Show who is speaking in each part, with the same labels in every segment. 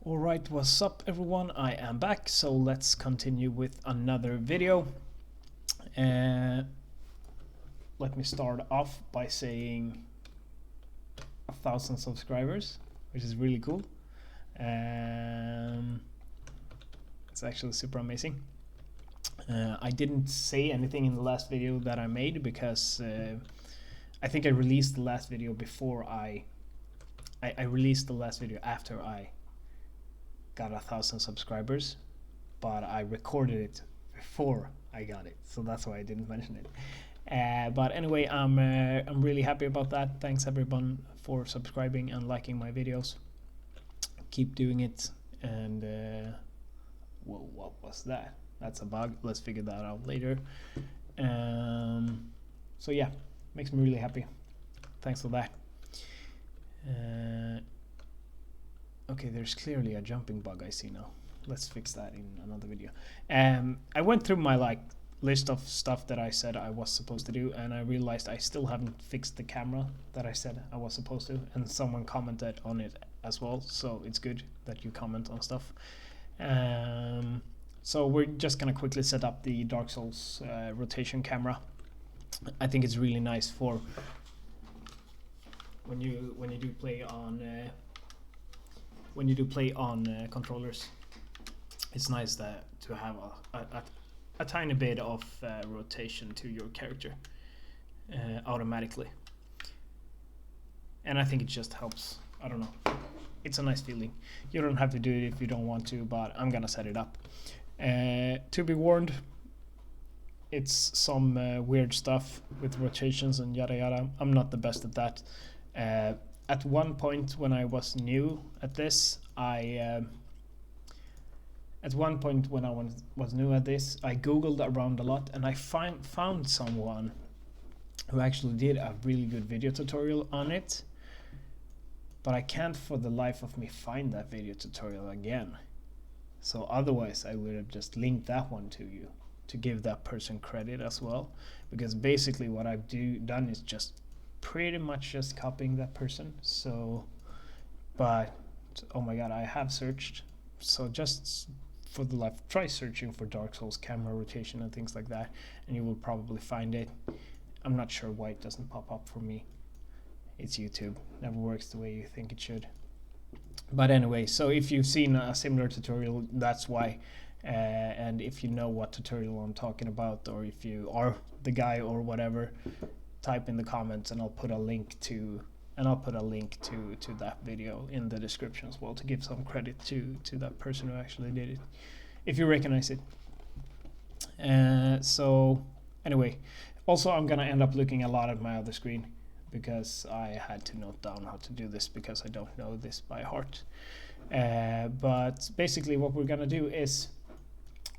Speaker 1: Alright, what's up everyone? I am back, so let's continue with another video. Let me start off by saying 1,000 subscribers, which is really cool. It's actually super amazing. I didn't say anything in the last video that I made because I think I released the last video before I released the last video after I got 1,000 subscribers, but I recorded it before I got it, so that's why I didn't mention it. But anyway, I'm really happy about that. Thanks everyone for subscribing and liking my videos. Keep doing it. And whoa, what was that? That's a bug. Let's figure that out later. So yeah, makes me really happy. Thanks for that. Okay, there's clearly a jumping bug I see now. Let's fix that in another video. I went through my list of stuff that I said I was supposed to do, and I realized I still haven't fixed the camera that I said I was supposed to, and someone commented on it as well, so it's good that you comment on stuff. So we're just gonna quickly set up the Darksouls rotation camera. I think it's really nice for when you do play on controllers. It's nice to have a tiny bit of rotation to your character automatically, and I think it just helps. I don't know, it's a nice feeling. You don't have to do it if you don't want to, but I'm gonna set it up. To be warned, it's some weird stuff with rotations and yada yada. I'm not the best at that. At one point when I was new at this, I googled around a lot, and I found someone who actually did a really good video tutorial on it, but I can't for the life of me find that video tutorial again. So otherwise I would have just linked that one to you to give that person credit as well, because basically what I've done is just pretty much just copying that person. So, but oh my god, I have searched, so just for the life, try searching for Darksouls camera rotation and things like that, and you will probably find it. I'm not sure why it doesn't pop up for me. It's YouTube, never works the way you think it should. But anyway, so if you've seen a similar tutorial, that's why. And if you know what tutorial I'm talking about, or if you are the guy or whatever, type in the comments, and I'll put a link to that video in the description as well, to give some credit to that person who actually did it, if you recognize it. So anyway, also I'm gonna end up looking a lot at my other screen, because I had to note down how to do this, because I don't know this by heart. But basically what we're gonna do is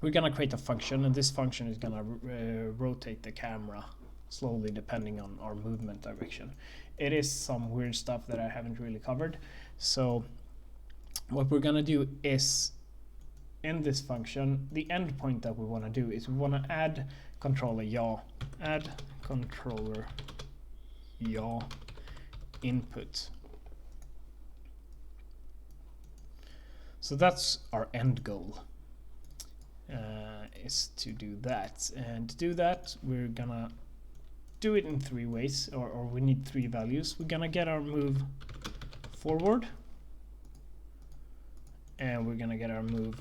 Speaker 1: we're gonna create a function, and this function is gonna rotate the camera slowly depending on our movement direction. It is some weird stuff that I haven't really covered. So what we're gonna do is, in this function, the endpoint that we want to do is we want to add controller yaw, input. So that's our end goal, is to do that. And to do that, we're gonna do it in 3 ways, or we need 3 values. We're gonna get our move forward, and we're gonna get our move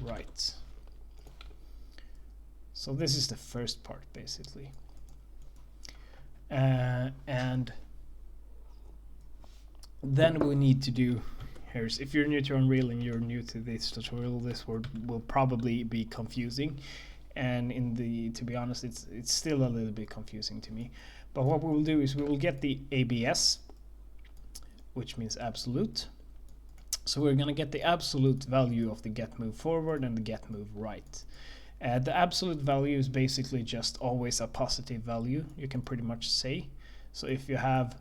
Speaker 1: right. So this is the first part basically. And then we need to do, if you're new to Unreal and you're new to this tutorial, this word will probably be confusing, and to be honest, it's still a little bit confusing to me. But what we will do is we will get the ABS, which means absolute. So we're gonna get the absolute value of the get move forward and the get move right. The absolute value is basically just always a positive value, you can pretty much say. So if you have,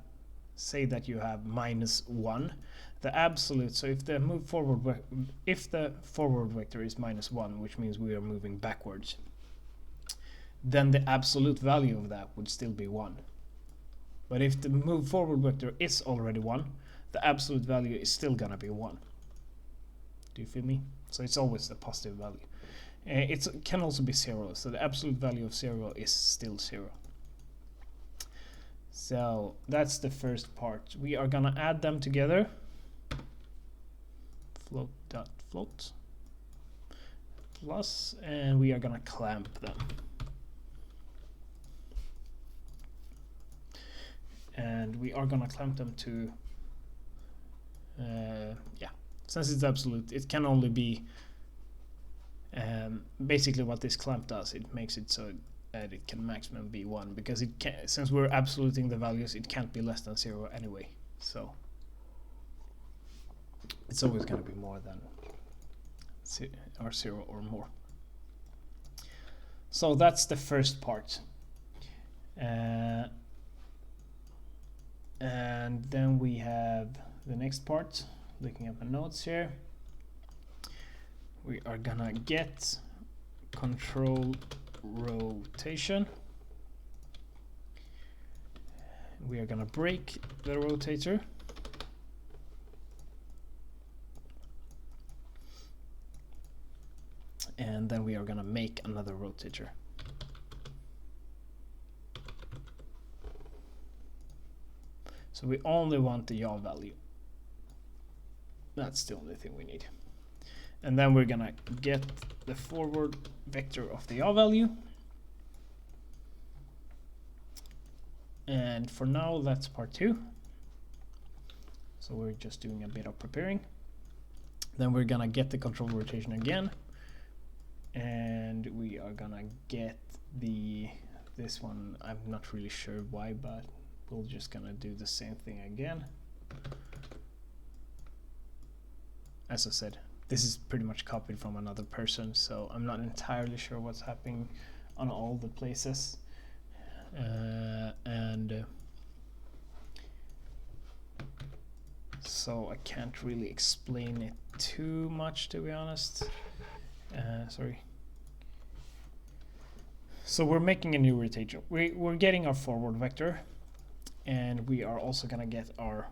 Speaker 1: say that you have -1, the absolute, so if the forward vector is -1, which means we are moving backwards, then the absolute value of that would still be 1. But if the move forward vector is already 1, the absolute value is still gonna be 1. Do you feel me? So it's always the positive value. It can also be 0, so the absolute value of 0 is still 0. So that's the first part. We are gonna add them together. Float.float plus, and we are gonna clamp them. And we are gonna clamp them to, yeah, since it's absolute, it can only be, basically what this clamp does, it makes it so that it can maximum be 1, because it can, since we're absoluting the values, it can't be less than 0 anyway, so it's always going to be more than 0 or more. So that's the first part, and then we have the next part. Looking at my notes here, we are gonna get control rotation. We are gonna break the rotator. And then we are gonna make another rotator. So we only want the yaw value. That's the only thing we need. And then we're gonna get the forward vector of the yaw value. And for now, that's part 2. So we're just doing a bit of preparing. Then we're gonna get the control rotation again. And we are gonna get this one, I'm not really sure why, but we're just gonna do the same thing again. As I said, this is pretty much copied from another person, so I'm not entirely sure what's happening on all the places. So I can't really explain it too much, to be honest. Sorry. So we're making a new rotator. We're getting our forward vector, and we are also gonna get our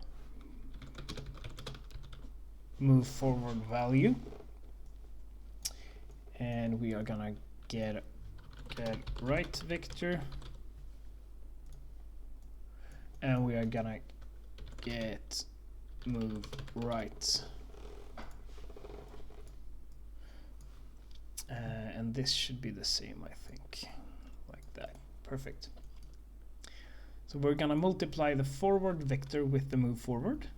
Speaker 1: move forward value, and we are gonna get right vector, and we are gonna get move right, and this should be the same, I think, like that. Perfect. So we're gonna multiply the forward vector with the move forward.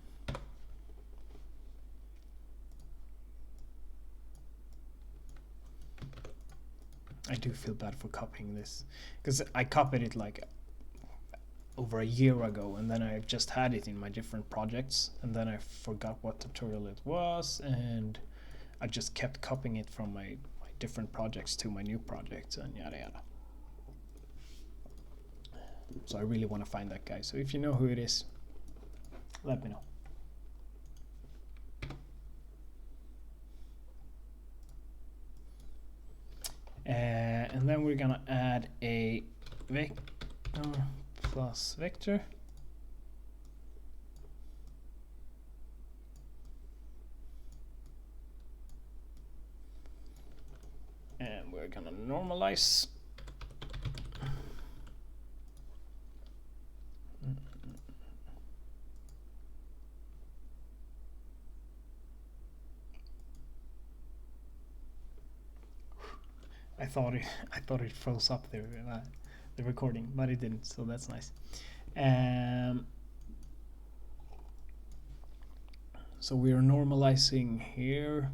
Speaker 1: I do feel bad for copying this, because I copied it like over a year ago, and then I just had it in my different projects, and then I forgot what tutorial it was, and I just kept copying it from my different projects to my new projects, and yada yada. So I really want to find that guy, so if you know who it is, let me know. And then we're gonna add a vector plus vector. And we're gonna normalize. I thought it froze up there, the recording, but it didn't, so that's nice. So we are normalizing here.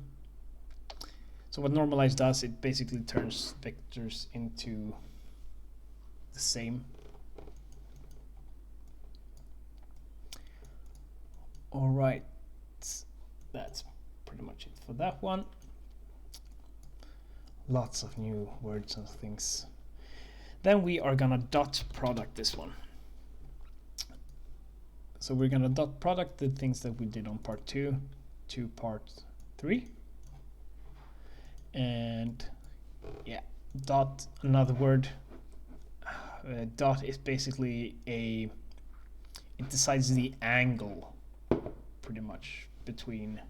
Speaker 1: So what normalize does, it basically turns vectors into the same. All right, that's pretty much it for that one. Lots of new words and things. Then we are gonna dot product this one. So we're gonna dot product the things that we did on part 2 to part 3. And yeah, dot, another word. Dot is basically it decides the angle pretty much between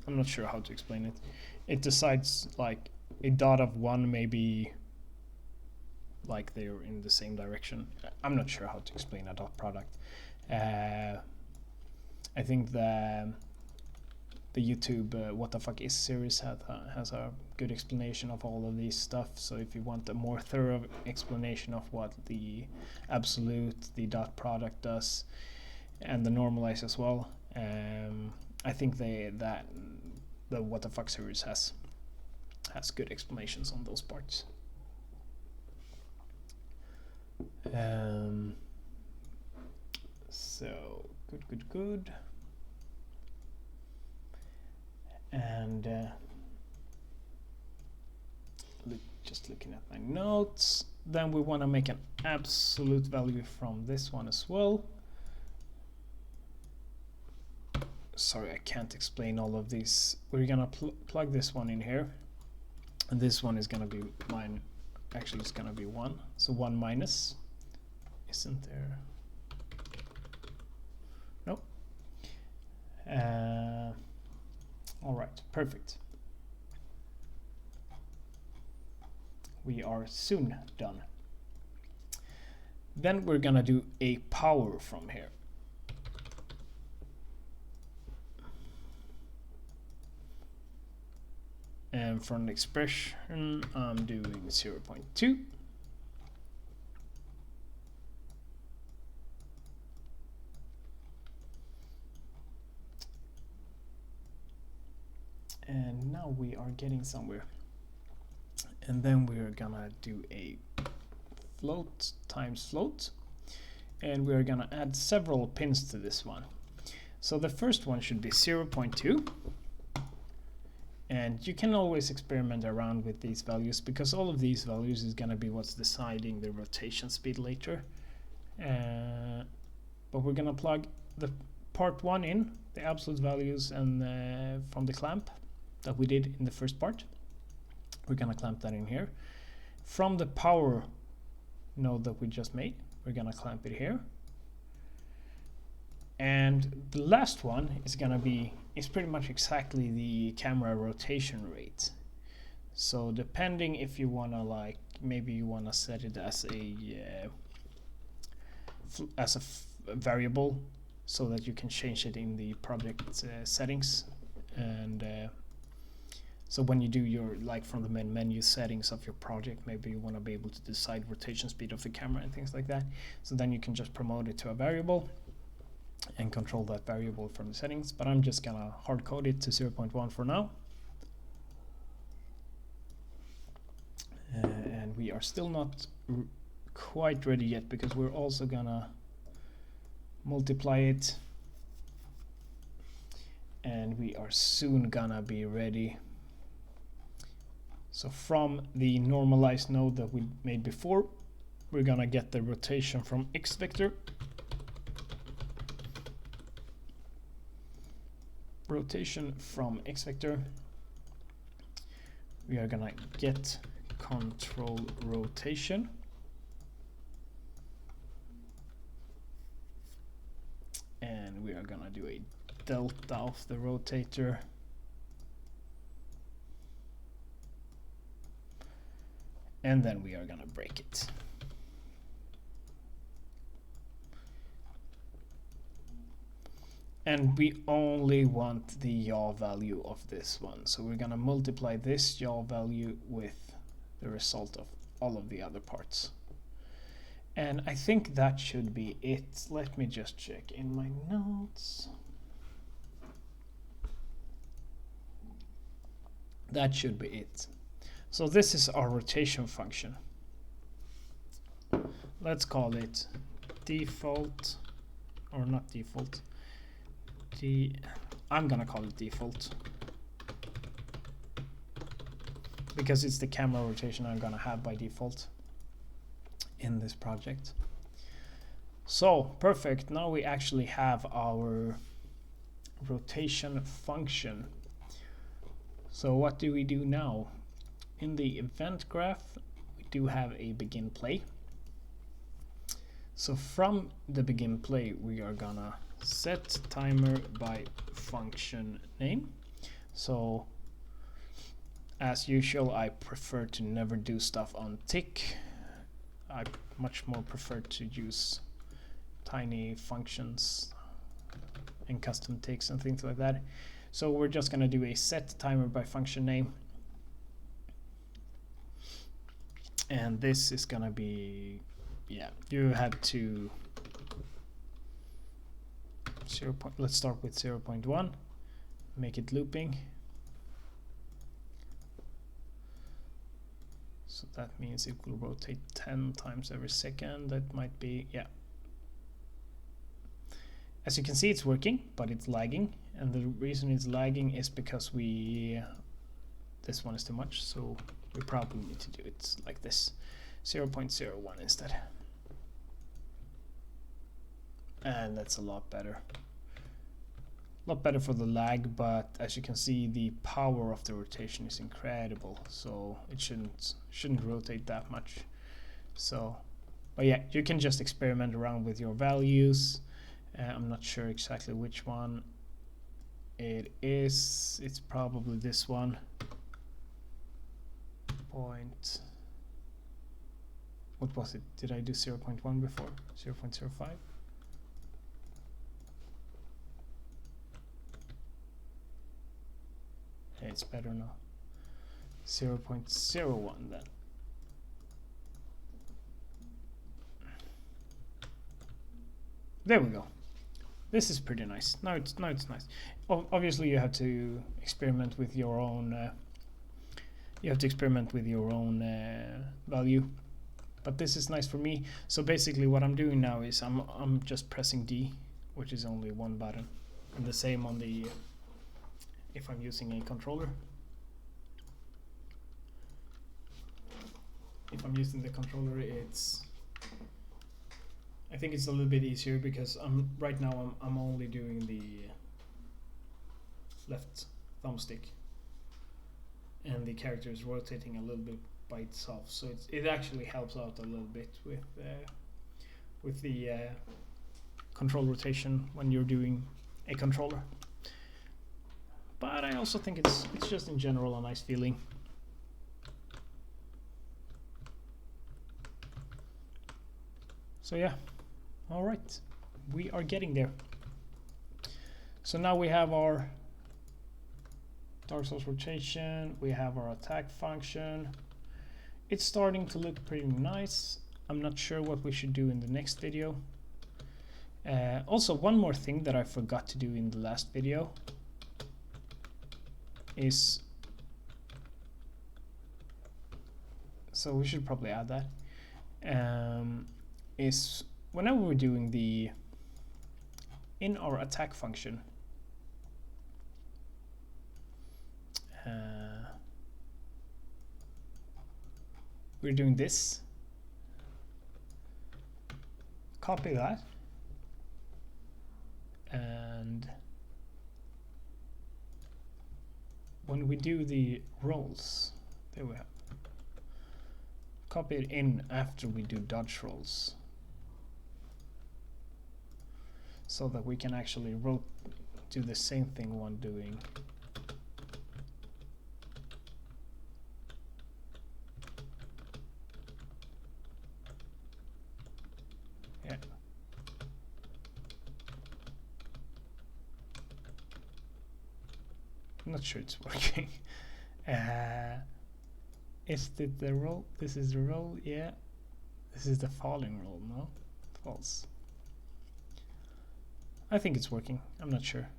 Speaker 1: I'm not sure how to explain it. It decides like a dot of one maybe like they're in the same direction. I'm not sure how to explain a dot product. I think the YouTube What the Fuck Is series has a good explanation of all of these stuff. So if you want a more thorough explanation of what the absolute, the dot product does, and the normalize as well, I think the What the Fuck series has good explanations on those parts. So good. And just looking at my notes, then we want to make an absolute value from this one as well. Sorry, I can't explain all of these. We're gonna plug this one in here, and this one is gonna be mine. Actually, it's gonna be 1, so 1 minus. Isn't there? Nope. All right, perfect. We are soon done. Then we're gonna do a power from here. And for an expression, I'm doing 0.2. And now we are getting somewhere. And then we're gonna do a float times float. And we're gonna add several pins to this one. So the first one should be 0.2. And you can always experiment around with these values, because all of these values is gonna be what's deciding the rotation speed later. But we're gonna plug the part 1 in, the absolute values, and from the clamp that we did in the first part. We're gonna clamp that in here. From the power node that we just made, we're gonna clamp it here. And the last one is gonna be, it's pretty much exactly the camera rotation rate. So depending if you wanna, like, maybe you wanna set it as a variable, so that you can change it in the project settings. And so when you do your, like, from the main menu settings of your project, maybe you want to be able to decide rotation speed of the camera and things like that. So then you can just promote it to a variable and control that variable from the settings. But I'm just gonna hard code it to 0.1 for now. And we are still not quite ready yet, because we're also gonna multiply it, and we are soon gonna be ready. So from the normalized node that we made before, we're gonna get the rotation from X vector. Rotation from X vector. We are gonna get control rotation. And we are gonna do a delta of the rotator. And then we are gonna break it. And we only want the yaw value of this one. So we're gonna multiply this yaw value with the result of all of the other parts. And I think that should be it. Let me just check in my notes. That should be it. So this is our rotation function. Let's call it default, or not default. I'm gonna call it default, because it's the camera rotation I'm gonna have by default in this project. So perfect, now we actually have our rotation function. So what do we do now? In the event graph, we do have a begin play. So from the begin play, we are gonna set timer by function name. So as usual, I prefer to never do stuff on tick. I much more prefer to use tiny functions and custom ticks and things like that. So we're just going to do a set timer by function name. And this is going to be, yeah, you have to let's start with 0.1, make it looping. So that means it will rotate 10 times every second. That might be, yeah. As you can see, it's working, but it's lagging. And the reason it's lagging is because this one is too much. So we probably need to do it like this, 0.01 instead. And that's a lot better. A lot better for the lag, but as you can see, the power of the rotation is incredible. So it shouldn't rotate that much. So, but yeah, you can just experiment around with your values. I'm not sure exactly which one it is. It's probably this one. What was it? Did I do 0.1 before? 0.05? It's better now. 0.01 then. There we go. This is pretty nice. Now it's nice. Obviously, you have to experiment with your own. Value, but this is nice for me. So basically, what I'm doing now is I'm just pressing D, which is only one button, and the same on the. If I'm using a controller. If I'm using the controller, I think it's a little bit easier because right now I'm only doing the left thumbstick, and the character is rotating a little bit by itself. So it actually helps out a little bit with the control rotation when you're doing a controller. But I also think it's just in general a nice feeling. So yeah, all right, we are getting there. So now we have our Darksouls rotation, we have our attack function. It's starting to look pretty nice. I'm not sure what we should do in the next video. Also, one more thing that I forgot to do in the last video is, so we should probably add that, is whenever we're doing in our attack function, we're doing this, copy that, and when we do the rolls, there we have, copy it in after we do dodge rolls, so that we can actually do the same thing when doing I'm not sure it's working. Is it the roll? This is the roll, yeah. This is the falling roll, no? False. I think it's working. I'm not sure.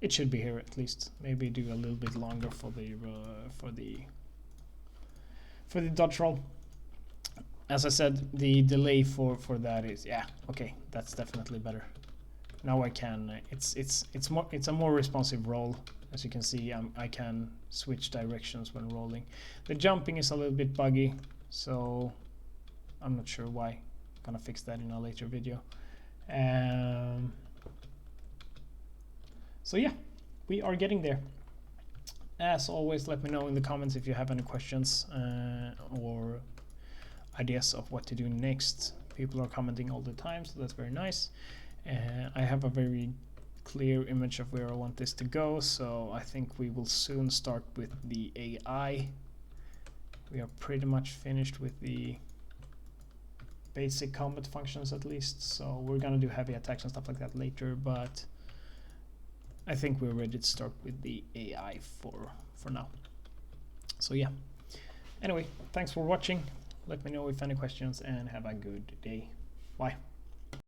Speaker 1: It should be here at least. Maybe do a little bit longer for the dodge roll. As I said, the delay for that is, yeah, okay, that's definitely better. Now I can. It's a more responsive roll. As you can see, I can switch directions when rolling. The jumping is a little bit buggy, so I'm not sure why. I'm gonna fix that in a later video. So yeah, we are getting there. As always, let me know in the comments if you have any questions or ideas of what to do next. People are commenting all the time, so that's very nice. I have a very clear image of where I want this to go, so I think we will soon start with the AI. We are pretty much finished with the basic combat functions at least, so we're gonna do heavy attacks and stuff like that later, but I think we're ready to start with the AI for now. So yeah, anyway, thanks for watching. Let me know if any questions and have a good day. Bye.